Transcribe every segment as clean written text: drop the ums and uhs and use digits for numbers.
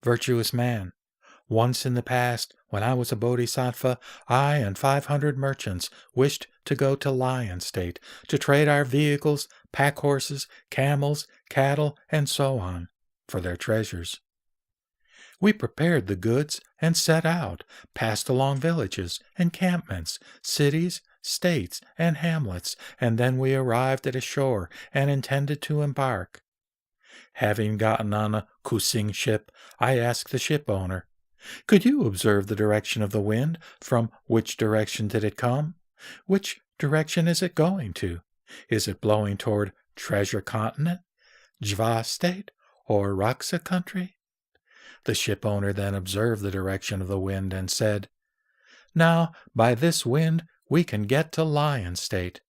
virtuous man. Once in the past, when I was a bodhisattva, I and 500 merchants wished to go to Lion State to trade our vehicles, pack horses, camels, cattle, and so on, for their treasures. We prepared the goods and set out, passed along villages, encampments, cities, states, and hamlets, and then we arrived at a shore and intended to embark. Having gotten on a cruising ship, I asked the ship owner, "Could you observe the direction of the wind? From which direction did it come? Which direction is it going to? Is it blowing toward Treasure Continent, Jva State, or Raksa Country?" The ship owner then observed the direction of the wind and said, "Now, by this wind we can get to Lion State."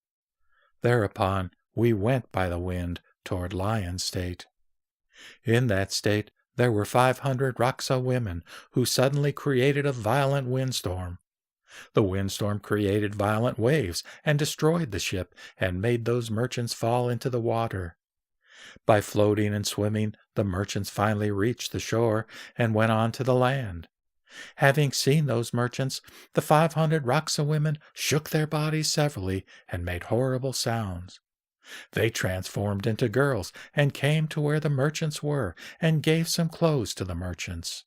Thereupon we went by the wind toward Lion State. In that state there were 500 Raksa women who suddenly created a violent windstorm. The windstorm created violent waves and destroyed the ship and made those merchants fall into the water. By floating and swimming, the merchants finally reached the shore and went on to the land. Having seen those merchants, the 500 Raksa women shook their bodies severally and made horrible sounds. They transformed into girls and came to where the merchants were and gave some clothes to the merchants.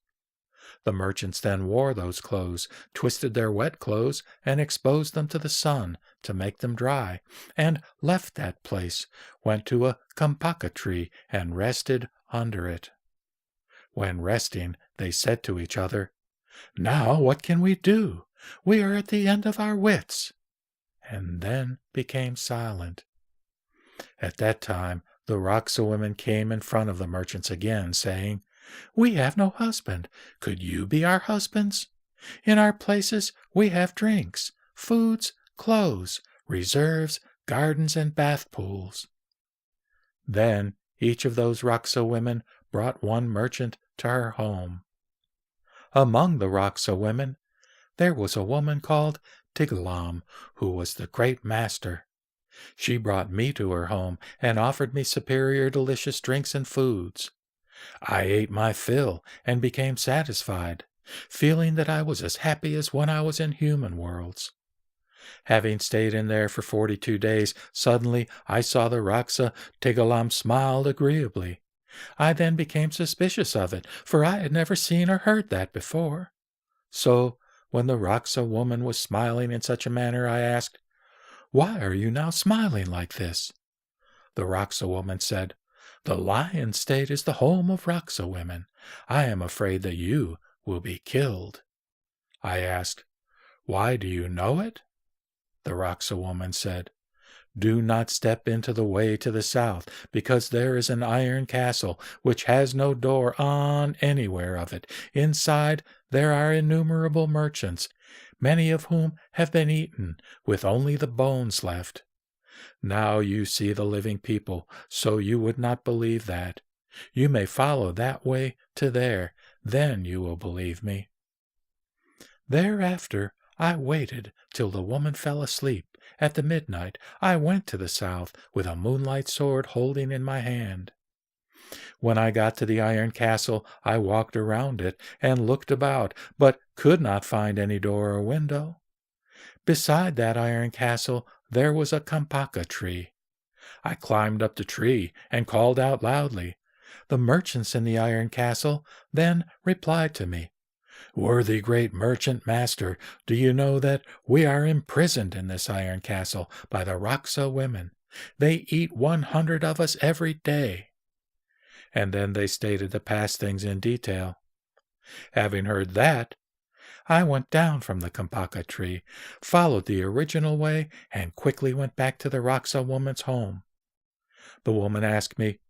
The merchants then wore those clothes, twisted their wet clothes, and exposed them to the sun to make them dry, and left that place, went to a kampaka tree, and rested under it. When resting, they said to each other, "Now what can we do? We are at the end of our wits," and then became silent. At that time, the Raksa women came in front of the merchants again, saying, "We have no husband. Could you be our husbands? In our places we have drinks, foods, clothes, reserves, gardens, and bath pools." Then each of those Raksa women brought one merchant to her home. Among the Raksa women, there was a woman called Tigalam, who was the great master. She brought me to her home and offered me superior delicious drinks and foods. I ate my fill and became satisfied, feeling that I was as happy as when I was in human worlds. Having stayed in there for 42 days, suddenly I saw the Raksa Tigalam smiled agreeably. I then became suspicious of it, for I had never seen or heard that before. So, when the Raksa woman was smiling in such a manner, I asked, "Why are you now smiling like this?" The Raksa woman said, "The Lion State is the home of Raksa women. I am afraid that you will be killed." I asked, "Why do you know it?" The Raksa woman said, "Do not step into the way to the south, because there is an iron castle which has no door on anywhere of it. Inside there are innumerable merchants, many of whom have been eaten, with only the bones left. Now you see the living people, so you would not believe that. You may follow that way to there, then you will believe me." Thereafter I waited till the woman fell asleep. At the midnight I went to the south with a moonlight sword holding in my hand. When I got to the iron castle, I walked around it and looked about, but could not find any door or window. Beside that iron castle there was a kampaka tree. I climbed up the tree and called out loudly. The merchants in the iron castle then replied to me, "Worthy great merchant master, do you know that we are imprisoned in this iron castle by the Raksa women? They eat 100 of us every day." And then they stated the past things in detail. Having heard that, I went down from the kampaka tree, followed the original way, and quickly went back to the Raksa woman's home. The woman asked me,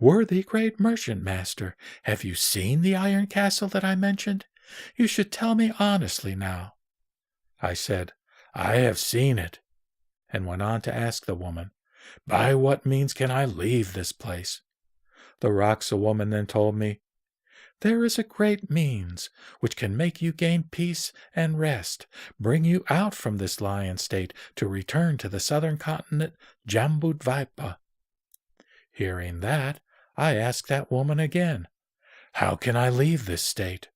"Worthy great merchant master, have you seen the iron castle that I mentioned? You should tell me honestly now." I said, "I have seen it," and went on to ask the woman, "By what means can I leave this place?" The Raksa woman then told me, "There is a great means which can make you gain peace and rest, bring you out from this lion state to return to the southern continent, Jambudvipa." Hearing that, I asked that woman again, "How can I leave this state?"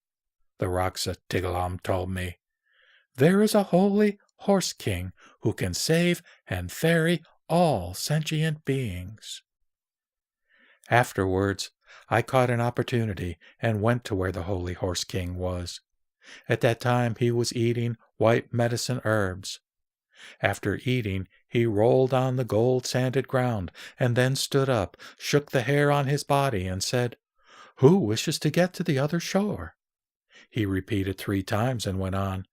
The Raksa Tigalam told me. "There is a holy horse king who can save and ferry all sentient beings." Afterwards, I caught an opportunity and went to where the holy horse king was. At that time he was eating white medicine herbs. After eating, he rolled on the gold-sanded ground, and then stood up, shook the hair on his body, and said, "Who wishes to get to the other shore?" He repeated 3 times and went on,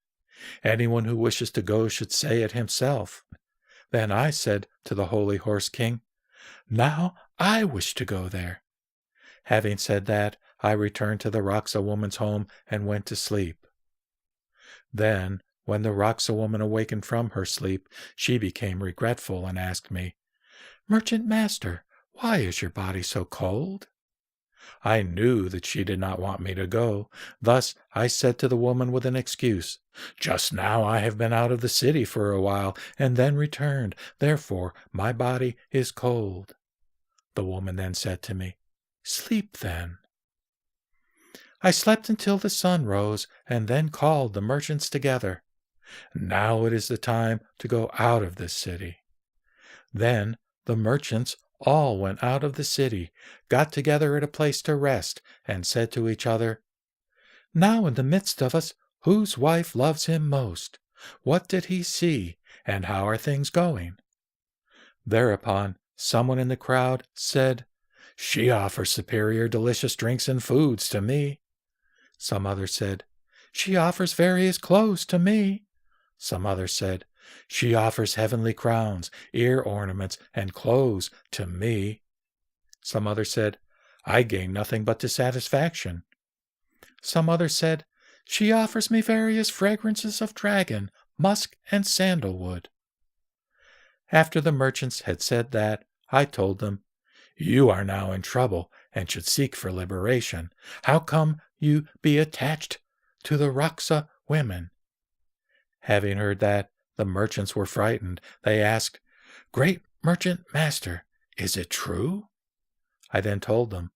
"Anyone who wishes to go should say it himself." Then I said to the holy horse king, "Now I wish to go there." Having said that, I returned to the Raksa woman's home and went to sleep. Then, when the Raksa woman awakened from her sleep, she became regretful and asked me, "Merchant Master, why is your body so cold?" I knew that she did not want me to go. Thus I said to the woman with an excuse, "Just now I have been out of the city for a while and then returned. Therefore my body is cold." The woman then said to me, "Sleep then." I slept until the sun rose and then called the merchants together. "Now it is the time to go out of this city." Then the merchants all went out of the city, got together at a place to rest, and said to each other, "Now in the midst of us, whose wife loves him most? What did he see, and how are things going?" Thereupon someone in the crowd said, "She offers superior delicious drinks and foods to me." Some other said, "She offers various clothes to me." Some other said, "She offers heavenly crowns, ear ornaments, and clothes to me." Some other said, "I gain nothing but dissatisfaction." Some other said, "She offers me various fragrances of dragon, musk, and sandalwood." After the merchants had said that, I told them, "You are now in trouble and should seek for liberation. How come you be attached to the Raksa women?" Having heard that, the merchants were frightened. They asked, "Great Merchant Master, is it true?" I then told them,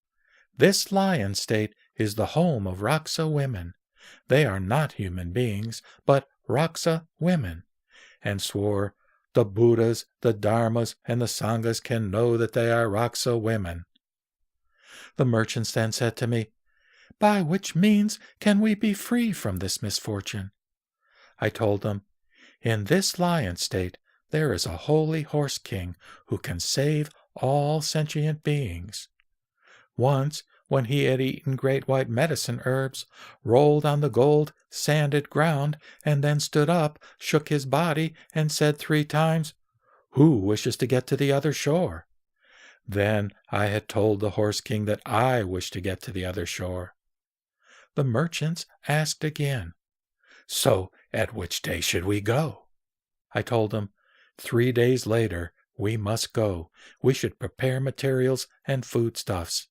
"This lion state is the home of Raksa women. They are not human beings, but Raksa women," and swore, "The Buddhas, the Dharmas, and the Sanghas can know that they are Raksa women." The merchants then said to me, "By which means can we be free from this misfortune?" I told them, "In this lion state there is a holy horse king who can save all sentient beings. Once, when he had eaten great white medicine herbs, rolled on the gold sanded ground, and then stood up, shook his body, and said 3 times, 'Who wishes to get to the other shore?' Then I had told the horse king that I wished to get to the other shore. The merchants asked again, 'So at which day should we go?' I told them, 3 days later we must go. We should prepare materials and foodstuffs."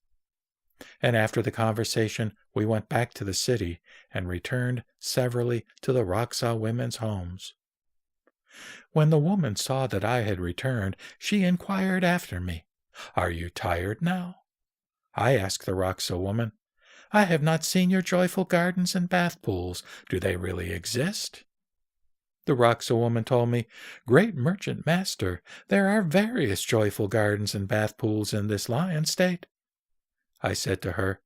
And after the conversation, we went back to the city and returned severally to the Raksa women's homes. When the woman saw that I had returned, she inquired after me, "Are you tired now?" I asked the Raksa woman, "I have not seen your joyful gardens and bath pools. Do they really exist?" The Raksa woman told me, "Great Merchant Master, there are various joyful gardens and bath pools in this lion state." I said to her,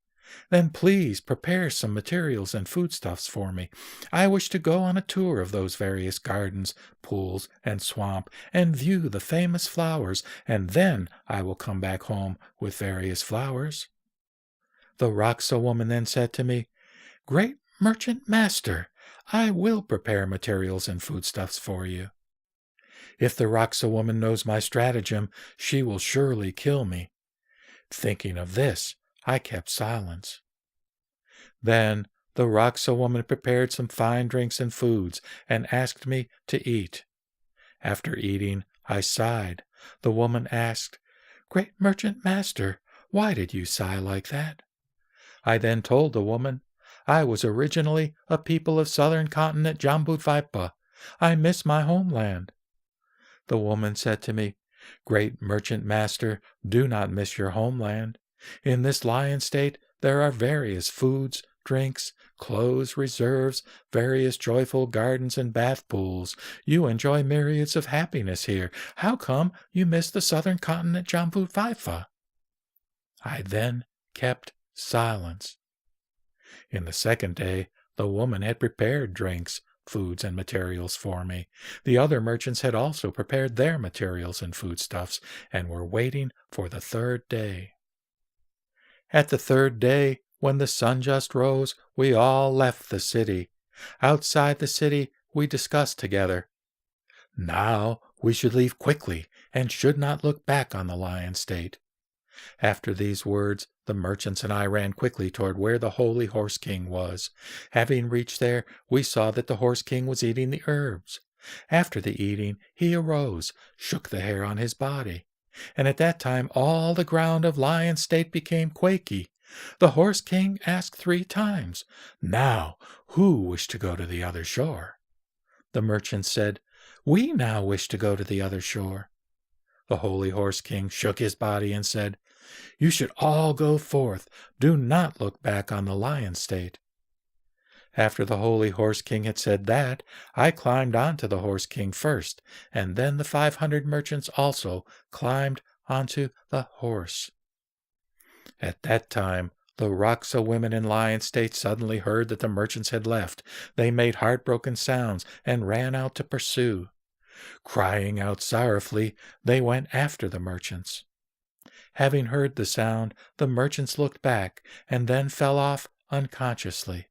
"Then please prepare some materials and foodstuffs for me. I wish to go on a tour of those various gardens, pools, and swamp, and view the famous flowers, and then I will come back home with various flowers." The Raksa woman then said to me, "Great Merchant Master, I will prepare materials and foodstuffs for you." If the Raksa woman knows my stratagem, she will surely kill me. Thinking of this, I kept silence. Then the Raksa woman prepared some fine drinks and foods and asked me to eat. After eating, I sighed. The woman asked, "Great Merchant Master, why did you sigh like that?" I then told the woman, "I was originally a people of southern continent Jambudvipa. I miss my homeland." The woman said to me, "Great Merchant Master, do not miss your homeland. In this lion state There are various foods, drinks, clothes, reserves, various joyful gardens and bath pools. You enjoy myriads of happiness here. How come you miss the southern continent Jambudvipa?" I then kept silence. In the second day, the woman had prepared drinks, foods, and materials for me. The other merchants had also prepared their materials and foodstuffs, and were waiting for the third day. At the third day, when the sun just rose, we all left the city. Outside the city, we discussed together. Now we should leave quickly, and should not look back on the lion state. After these words, the merchants and I ran quickly toward where the holy Horse King was. Having reached there, we saw that the Horse King was eating the herbs. After the eating, he arose, shook the hair on his body, and at that time all the ground of Lion State became quaky. The Horse King asked 3 times, "Now, who wish to go to the other shore?" The merchants said, "We now wish to go to the other shore." The holy Horse King shook his body and said, "You should all go forth. Do not look back on the lion state." After the holy Horse King had said that, I climbed onto the Horse King first, and then the 500 merchants also climbed onto the horse. At that time, the Raksa women in Lion State suddenly heard that the merchants had left. They made heartbroken sounds and ran out to pursue. Crying out sorrowfully, they went after the merchants. Having heard the sound, the merchants looked back and then fell off unconsciously.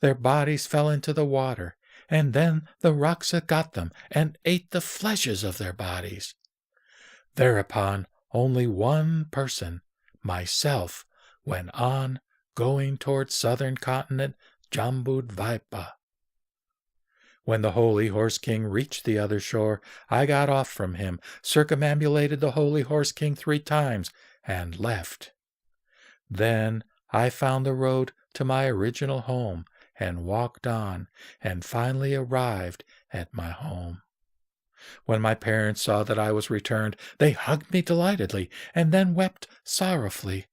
Their bodies fell into the water, and then the Raksa got them and ate the fleshes of their bodies. Thereupon, only one person, myself, went on, going toward southern continent Jambudvipa. When the holy Horse King reached the other shore, I got off from him, circumambulated the holy Horse King 3 times, and left. Then I found the road to my original home, and walked on, and finally arrived at my home. When my parents saw that I was returned, they hugged me delightedly, and then wept sorrowfully.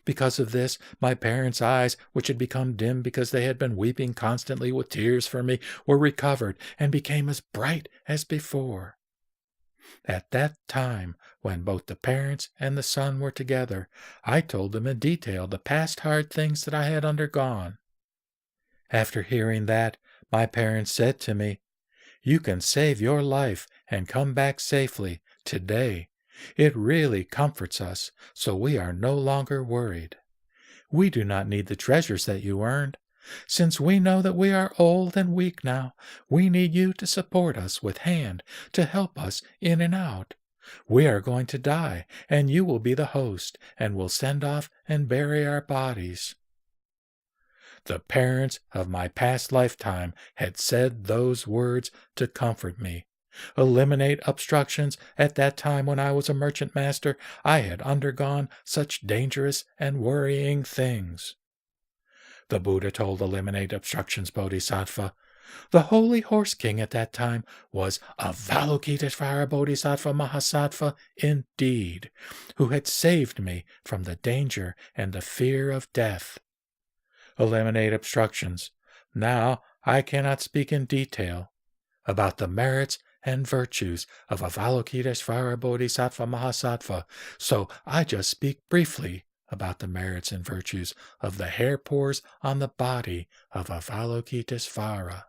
Because of this, my parents' eyes, which had become dim because they had been weeping constantly with tears for me, were recovered and became as bright as before. At that time, when both the parents and the son were together, I told them in detail the past hard things that I had undergone. After hearing that, my parents said to me, "You can save your life and come back safely today. It really comforts us, so we are no longer worried. We do not need the treasures that you earned. Since we know that we are old and weak now, we need you to support us with hand, to help us in and out. We are going to die, and you will be the host, and will send off and bury our bodies." The parents of my past lifetime had said those words to comfort me. Eliminate obstructions. At that time when I was a merchant master, I had undergone such dangerous and worrying things. The Buddha told Eliminate Obstructions Bodhisattva. The holy Horse King at that time was Avalokitesvara Bodhisattva Mahasattva indeed, who had saved me from the danger and the fear of death. Eliminate obstructions. Now I cannot speak in detail about the merits and virtues of Avalokitesvara Bodhisattva Mahasattva, so I just speak briefly about the merits and virtues of the hair pores on the body of Avalokitesvara.